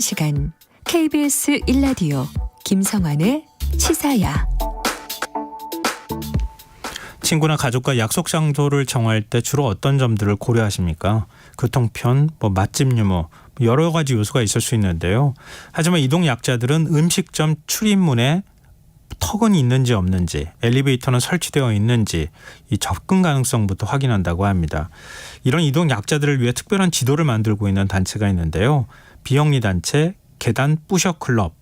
시간 KBS 1라디오 김성환의 시사야. 친구나 가족과 약속 장소를 정할 때 주로 어떤 점들을 고려하십니까? 교통편, 맛집 유무 여러 가지 요소가 있을 수 있는데요. 하지만 이동 약자들은 음식점 출입문에 턱은 있는지 없는지, 엘리베이터는 설치되어 있는지 이 접근 가능성부터 확인한다고 합니다. 이런 이동 약자들을 위해 특별한 지도를 만들고 있는 단체가 있는데요. 비영리 단체 계단 뿌셔 클럽,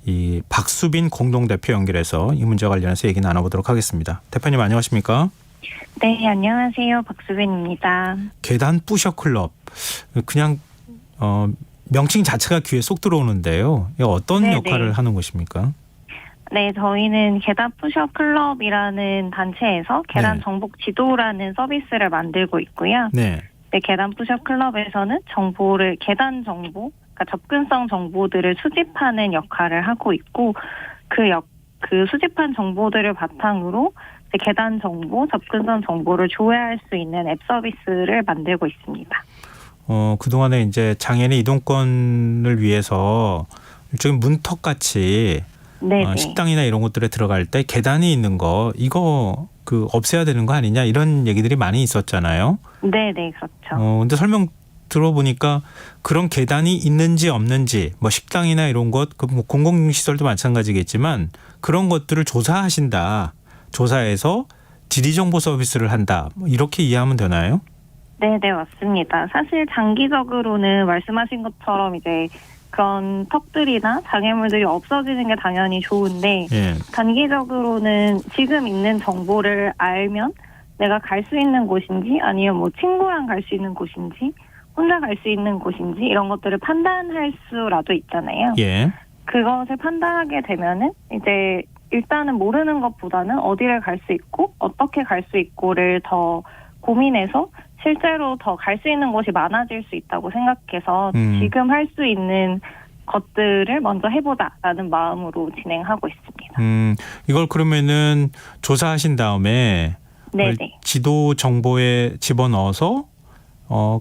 이 박수빈 공동대표 연결해서 이 문제와 관련해서 얘기 나눠보도록 하겠습니다. 대표님 안녕하십니까? 네, 안녕하세요. 박수빈입니다. 계단 뿌셔 클럽, 그냥 명칭 자체가 귀에 쏙 들어오는데요. 이거 어떤 네네. 역할을 하는 곳입니까? 네, 저희는 계단 푸셔 클럽이라는 단체에서 계단 네. 정복 지도라는 서비스를 만들고 있고요. 네. 네, 계단 푸셔 클럽에서는 계단 정보, 그러니까 접근성 정보들을 수집하는 역할을 하고 있고, 그 수집한 정보들을 바탕으로 계단 정보, 접근성 정보를 조회할 수 있는 앱 서비스를 만들고 있습니다. 그동안에 이제 장애인의 이동권을 위해서 일종의 문턱같이 네, 식당이나 이런 곳들에 들어갈 때 계단이 있는 거 이거 없애야 되는 거 아니냐 이런 얘기들이 많이 있었잖아요. 네, 그렇죠. 근데 설명 들어보니까 그런 계단이 있는지 없는지 식당이나 이런 것, 공공시설도 마찬가지겠지만 그런 것들을 조사하신다. 조사해서 지리정보 서비스를 한다. 이렇게 이해하면 되나요? 네, 맞습니다. 사실 장기적으로는 말씀하신 것처럼 이제 그런 턱들이나 장애물들이 없어지는 게 당연히 좋은데, 예. 단기적으로는 지금 있는 정보를 알면 내가 갈 수 있는 곳인지 아니면 친구랑 갈 수 있는 곳인지 혼자 갈 수 있는 곳인지 이런 것들을 판단할 수라도 있잖아요. 예. 그것을 판단하게 되면은 이제 일단은 모르는 것보다는 어디를 갈 수 있고 어떻게 갈 수 있고를 더 고민해서 실제로 더 갈 수 있는 곳이 많아질 수 있다고 생각해서 지금 할 수 있는 것들을 먼저 해보자라는 마음으로 진행하고 있습니다. 이걸 그러면은 조사하신 다음에 네네. 지도 정보에 집어넣어서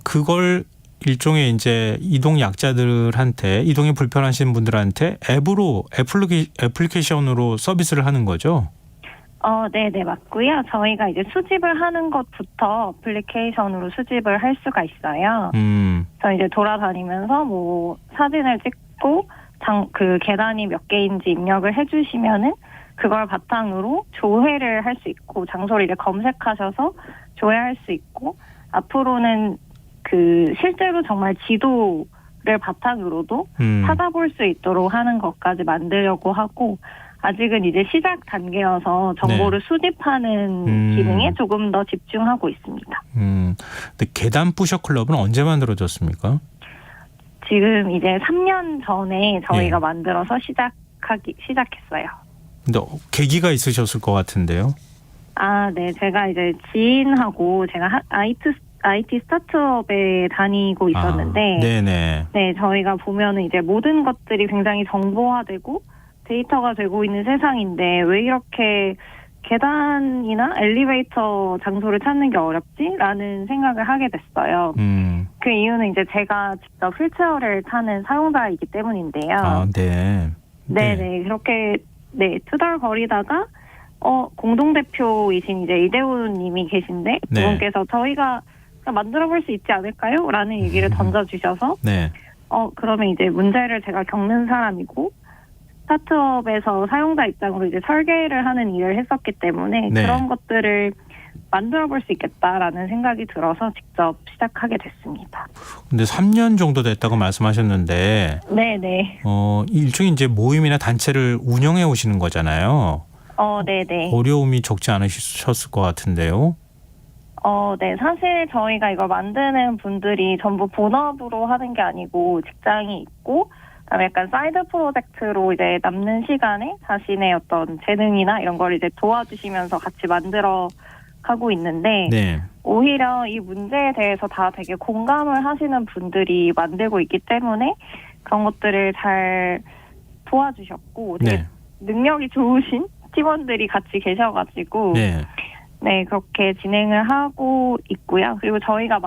그걸 일종의 이제 이동 약자들한테, 이동이 불편하신 분들한테 애플리케이션으로 서비스를 하는 거죠? 네네, 맞고요. 저희가 이제 수집을 하는 것부터 애플리케이션으로 수집을 할 수가 있어요. 저 이제 돌아다니면서 사진을 찍고 그 계단이 몇 개인지 입력을 해주시면은 그걸 바탕으로 조회를 할 수 있고, 장소를 이제 검색하셔서 조회할 수 있고, 앞으로는 실제로 정말 지도를 바탕으로도 찾아볼 수 있도록 하는 것까지 만들려고 하고, 아직은 이제 시작 단계여서 정보를 수집하는 기능에 조금 더 집중하고 있습니다. 근데 계단 뿌셔 클럽은 언제 만들어졌습니까? 지금 이제 3년 전에 저희가 예. 만들어서 시작했어요. 근데 계기가 있으셨을 것 같은데요. 네. 제가 이제 지인하고 제가 IT 스타트업에 다니고 있었는데, 네네. 네, 저희가 보면은 이제 모든 것들이 굉장히 정보화되고 데이터가 되고 있는 세상인데 왜 이렇게 계단이나 엘리베이터 장소를 찾는 게 어렵지? 라는 생각을 하게 됐어요. 그 이유는 이제 제가 직접 휠체어를 타는 사용자이기 때문인데요. 네. 네네. 그렇게, 투덜거리다가, 공동대표이신 이제 이대훈 님이 계신데, 네. 그분께서 저희가 만들어 볼 수 있지 않을까요? 라는 얘기를 던져주셔서, 네. 그러면 이제 문제를 제가 겪는 사람이고, 스타트업에서 사용자 입장으로 이제 설계를 하는 일을 했었기 때문에, 네. 그런 것들을 만들어 볼 수 있겠다라는 생각이 들어서 직접 시작하게 됐습니다. 근데 3년 정도 됐다고 말씀하셨는데, 네네. 일종의 이제 모임이나 단체를 운영해 오시는 거잖아요. 네네. 어려움이 적지 않으셨을 것 같은데요. 네. 사실 저희가 이걸 만드는 분들이 전부 본업으로 하는 게 아니고 직장이 있고, 그다음에 약간 사이드 프로젝트로 이제 남는 시간에 자신의 어떤 재능이나 이런 걸 이제 도와주시면서 같이 만들어 가고 있는데, 네. 오히려 이 문제에 대해서 다 되게 공감을 하시는 분들이 만들고 있기 때문에 그런 것들을 잘 도와주셨고, 되게 네. 능력이 좋으신 팀원들이 같이 계셔가지고, 네. 그렇게 진행을 하고 있고요. 그리고 저희가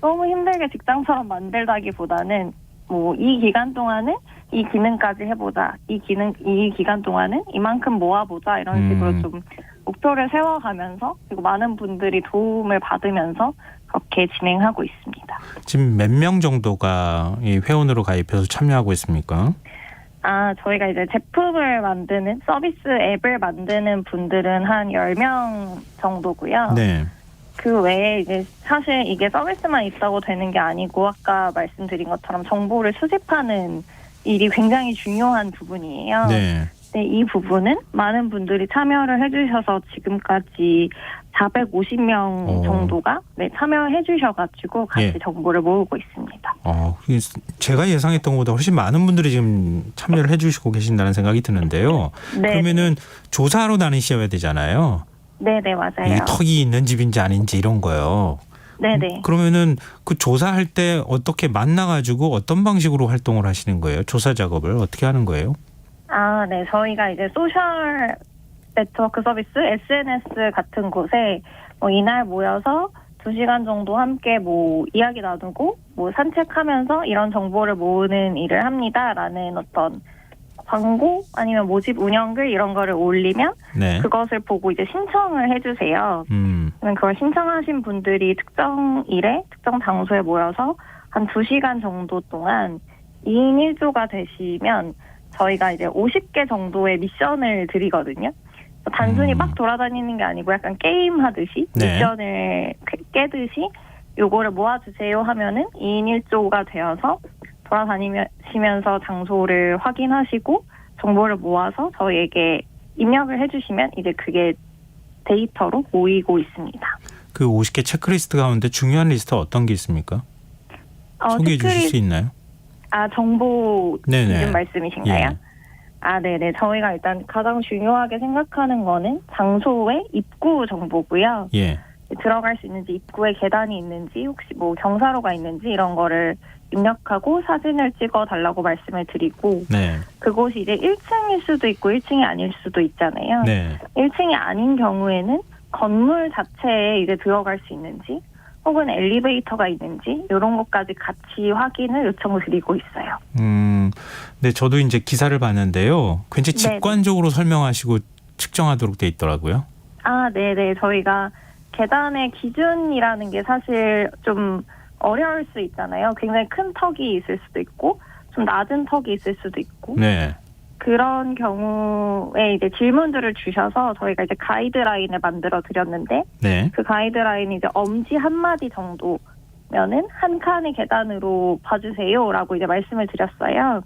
너무 힘들게 직장처럼 만들다기보다는 뭐 이 기간 동안은 이 기능까지 해보자. 이 기간 동안은 이만큼 모아보자. 이런 식으로 좀 목표를 세워가면서 그리고 많은 분들이 도움을 받으면서 그렇게 진행하고 있습니다. 지금 몇 명 정도가 이 회원으로 가입해서 참여하고 있습니까? 저희가 이제 제품을 만드는 서비스 앱을 만드는 분들은 한 10명 정도고요. 네. 그 외에 이제 사실 이게 서비스만 있다고 되는 게 아니고 아까 말씀드린 것처럼 정보를 수집하는 일이 굉장히 중요한 부분이에요. 네. 네, 이 부분은 많은 분들이 참여를 해주셔서 지금까지 450명 정도가 참여해 주셔가지고 같이 정보를 모으고 있습니다. 제가 예상했던 것보다 훨씬 많은 분들이 지금 참여를 해주시고 계신다는 생각이 드는데요. 네. 그러면은 조사로 다니셔야 되잖아요. 네네, 맞아요. 이 턱이 있는 집인지 아닌지 이런 거요. 네네. 그러면은 그 조사할 때 어떻게 만나가지고 어떤 방식으로 활동을 하시는 거예요? 조사 작업을 어떻게 하는 거예요? 네. 저희가 이제 소셜 네트워크 서비스, SNS 같은 곳에 이날 모여서 2시간 정도 함께 이야기 나누고 산책하면서 이런 정보를 모으는 일을 합니다라는 어떤 광고 아니면 모집 운영글 이런 거를 올리면 네. 그것을 보고 이제 신청을 해주세요. 그러면 그걸 신청하신 분들이 특정 일에 특정 장소에 모여서 한 2시간 정도 동안 2인 1조가 되시면 저희가 이제 50개 정도의 미션을 드리거든요. 단순히 막 돌아다니는 게 아니고 약간 게임 하듯이 네. 미션을 깨듯이 요거를 모아주세요 하면은 2인 1조가 되어서 돌아다니시면서 장소를 확인하시고 정보를 모아서 저희에게 입력을 해주시면 이제 그게 데이터로 모이고 있습니다. 그 50개 체크리스트 가운데 중요한 리스트 어떤 게 있습니까? 소개해 주실 수 있나요? 정보 기준 말씀이신가요? 예. 네네. 저희가 일단 가장 중요하게 생각하는 거는 장소의 입구 정보고요. 예. 들어갈 수 있는지 입구에 계단이 있는지 혹시 경사로가 있는지 이런 거를 입력하고 사진을 찍어 달라고 말씀을 드리고 네. 그곳이 이제 1층일 수도 있고 1층이 아닐 수도 있잖아요. 네. 1층이 아닌 경우에는 건물 자체에 이제 들어갈 수 있는지 혹은 엘리베이터가 있는지 이런 것까지 같이 확인을 요청드리고 있어요. 네, 저도 이제 기사를 봤는데요. 굉장히 직관적으로 설명하시고 측정하도록 돼 있더라고요. 네네. 저희가 계단의 기준이라는 게 사실 좀 어려울 수 있잖아요. 굉장히 큰 턱이 있을 수도 있고 좀 낮은 턱이 있을 수도 있고 네. 그런 경우에 이제 질문들을 주셔서 저희가 이제 가이드라인을 만들어 드렸는데 네. 그 가이드라인이 이제 엄지 한마디 정도면은 한 칸의 계단으로 봐주세요라고 이제 말씀을 드렸어요.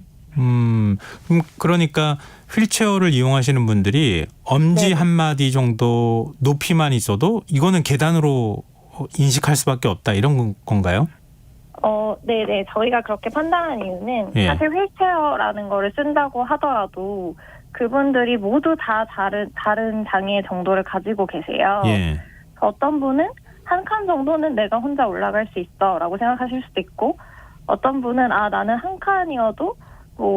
그러니까 휠체어를 이용하시는 분들이 엄지 네. 한마디 정도 높이만 있어도 이거는 계단으로 인식할 수밖에 없다 이런 건가요? 네네. 저희가 그렇게 판단한 이유는 사실 휠체어라는 거를 쓴다고 하더라도 그분들이 모두 다 다른 장애 정도를 가지고 계세요. 예. 어떤 분은 한 칸 정도는 내가 혼자 올라갈 수 있어라고 생각하실 수도 있고 어떤 분은 나는 한 칸이어도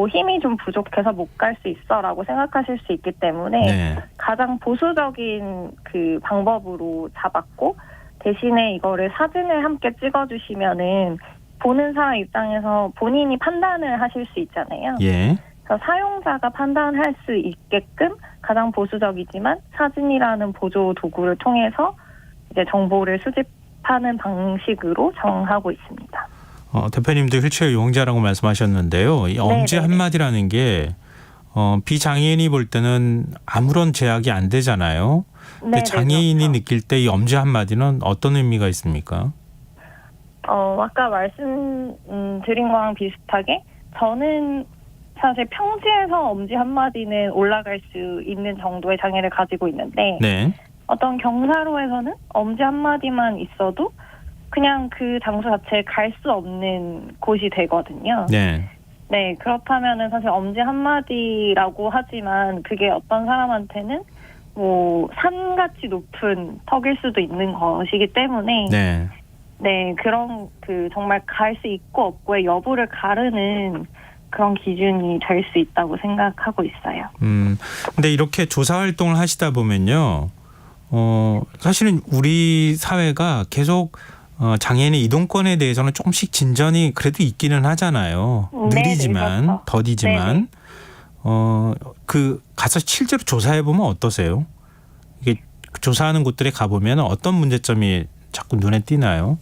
힘이 좀 부족해서 못 갈 수 있어라고 생각하실 수 있기 때문에 가장 보수적인 그 방법으로 잡았고 대신에 이거를 사진을 함께 찍어주시면은 보는 사람 입장에서 본인이 판단을 하실 수 있잖아요. 예. 그래서 사용자가 판단할 수 있게끔 가장 보수적이지만 사진이라는 보조 도구를 통해서 이제 정보를 수집하는 방식으로 정하고 있습니다. 대표님도 휠체어 이용자라고 말씀하셨는데요. 이 엄지 한마디라는 게 비장애인이 볼 때는 아무런 제약이 안 되잖아요. 근데 장애인이 그렇죠. 느낄 때 이 엄지 한마디는 어떤 의미가 있습니까? 아까 말씀드린 거랑 비슷하게 저는 사실 평지에서 엄지 한마디는 올라갈 수 있는 정도의 장애를 가지고 있는데 어떤 경사로에서는 엄지 한마디만 있어도 그냥 그 장소 자체에 갈 수 없는 곳이 되거든요. 네, 그렇다면은 사실 엄지 한마디라고 하지만 그게 어떤 사람한테는 산같이 높은 턱일 수도 있는 것이기 때문에 그런 정말 갈 수 있고 없고의 여부를 가르는 그런 기준이 될 수 있다고 생각하고 있어요. 근데 이렇게 조사 활동을 하시다 보면요. 사실은 우리 사회가 계속 장애인의 이동권에 대해서는 조금씩 진전이 그래도 있기는 하잖아요. 느리지만 그렇죠. 더디지만 그 가서 실제로 조사해 보면 어떠세요? 이게 조사하는 곳들에 가 보면 어떤 문제점이 자꾸 눈에 띄나요?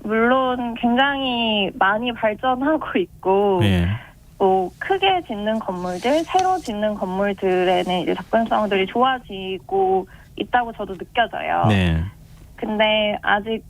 물론 굉장히 많이 발전하고 있고 네. 뭐 크게 짓는 건물들, 새로 짓는 건물들에는 이제 접근성들이 좋아지고 있다고 저도 느껴져요. 네. 근데 아직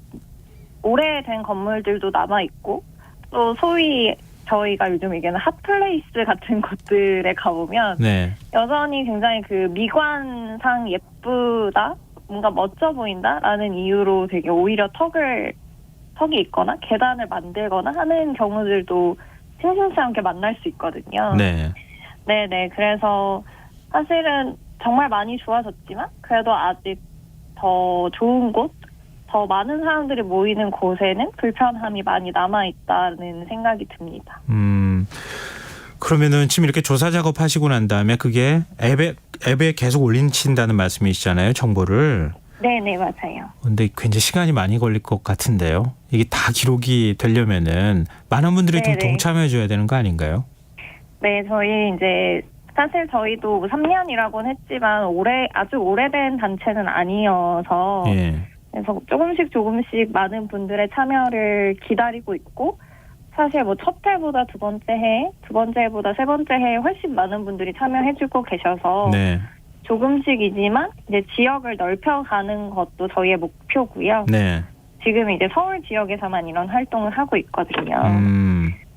오래된 건물들도 남아 있고 또 소위 저희가 요즘 얘기하는 핫플레이스 같은 곳들에 가보면 네. 여전히 굉장히 그 미관상 예쁘다, 뭔가 멋져 보인다라는 이유로 되게 오히려 턱이 있거나 계단을 만들거나 하는 경우들도 심심치 않게 만날 수 있거든요. 네. 네네. 그래서 사실은 정말 많이 좋아졌지만 그래도 아직 더 좋은 곳, 더 많은 사람들이 모이는 곳에는 불편함이 많이 남아있다는 생각이 듭니다. 그러면은 지금 이렇게 조사 작업하시고 난 다음에 그게 앱에 계속 올리신다는 말씀이시잖아요, 정보를. 네네, 맞아요. 근데 굉장히 시간이 많이 걸릴 것 같은데요. 이게 다 기록이 되려면은 많은 분들이 좀 네네. 동참해 줘야 되는 거 아닌가요? 네, 저희 이제 사실 저희도 3년이라고는 했지만 아주 오래된 단체는 아니어서 예. 그래서 조금씩 많은 분들의 참여를 기다리고 있고 사실 뭐 첫 해보다 두 번째 해보다 세 번째 해에 훨씬 많은 분들이 참여해주고 계셔서 네. 조금씩이지만 이제 지역을 넓혀가는 것도 저희의 목표고요. 네. 지금 이제 서울 지역에서만 이런 활동을 하고 있거든요.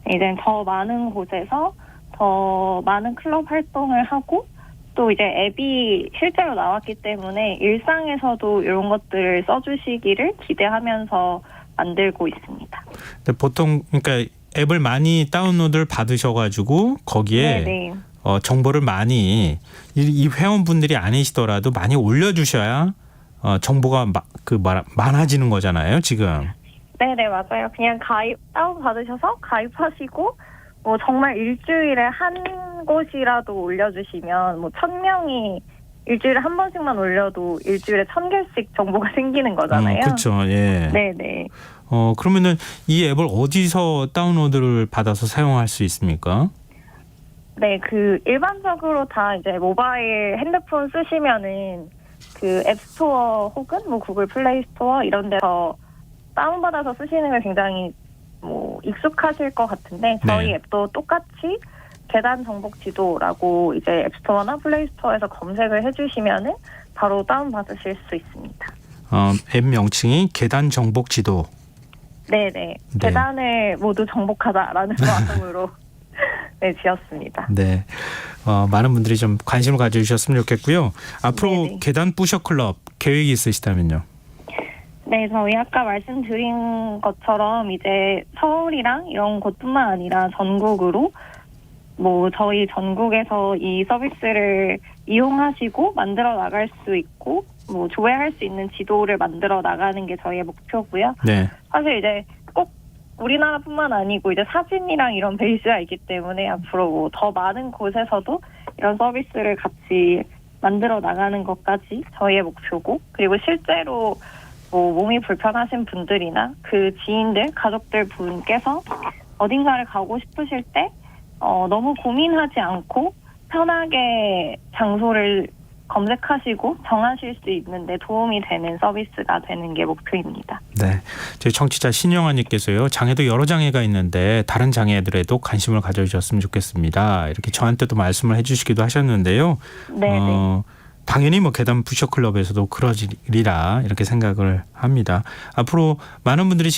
이제 더 많은 곳에서 더 많은 클럽 활동을 하고 또 이제 앱이 실제로 나왔기 때문에 일상에서도 이런 것들을 써주시기를 기대하면서 만들고 있습니다. 근데 보통 그러니까 앱을 많이 다운로드를 받으셔가지고 거기에 네네. 정보를 많이 이 회원분들이 아니시더라도 많이 올려주셔야 정보가 많아지는 거잖아요, 지금. 네네, 맞아요. 그냥 다운받으셔서 가입하시고 뭐 정말 일주일에 한 곳이라도 올려주시면 뭐 1,000명이 일주일에 한 번씩만 올려도 일주일에 1,000개씩 정보가 생기는 거잖아요. 그렇죠. 예. 네네. 그러면은 이 앱을 어디서 다운로드를 받아서 사용할 수 있습니까? 네, 그 일반적으로 다 이제 모바일 핸드폰 쓰시면은 그 앱스토어 혹은 뭐 구글 플레이 스토어 이런 데서 다운받아서 쓰시는 게 굉장히 뭐 익숙하실 것 같은데 저희 네. 앱도 똑같이 계단 정복 지도라고 이제 앱스토어나 플레이스토어에서 검색을 해주시면은 바로 다운받으실 수 있습니다. 앱 명칭이 계단 정복 지도. 네네. 네. 계단을 모두 정복하자라는 마음으로 네, 지었습니다. 네. 많은 분들이 좀 관심을 가져주셨으면 좋겠고요. 앞으로 네네. 계단 부셔 클럽 계획이 있으시다면요? 네, 저희 아까 말씀드린 것처럼 이제 서울이랑 이런 곳뿐만 아니라 전국으로 뭐 저희 전국에서 이 서비스를 이용하시고 만들어 나갈 수 있고 뭐 조회할 수 있는 지도를 만들어 나가는 게 저희의 목표고요. 네. 사실 이제 꼭 우리나라뿐만 아니고 이제 사진이랑 이런 베이스가 있기 때문에 앞으로 뭐 더 많은 곳에서도 이런 서비스를 같이 만들어 나가는 것까지 저희의 목표고 그리고 실제로 뭐 몸이 불편하신 분들이나 그 지인들, 가족들 분께서 어딘가를 가고 싶으실 때 너무 고민하지 않고 편하게 장소를 검색하시고 정하실 수 있는데 도움이 되는 서비스가 되는 게 목표입니다. 네. 저희 청취자 신영아님께서요. 장애도 여러 장애가 있는데 다른 장애들에도 관심을 가져주셨으면 좋겠습니다. 이렇게 저한테도 말씀을 해주시기도 하셨는데요. 네. 당연히 뭐 계단 부셔 클럽에서도 그러리라 이렇게 생각을 합니다. 앞으로 많은 분들이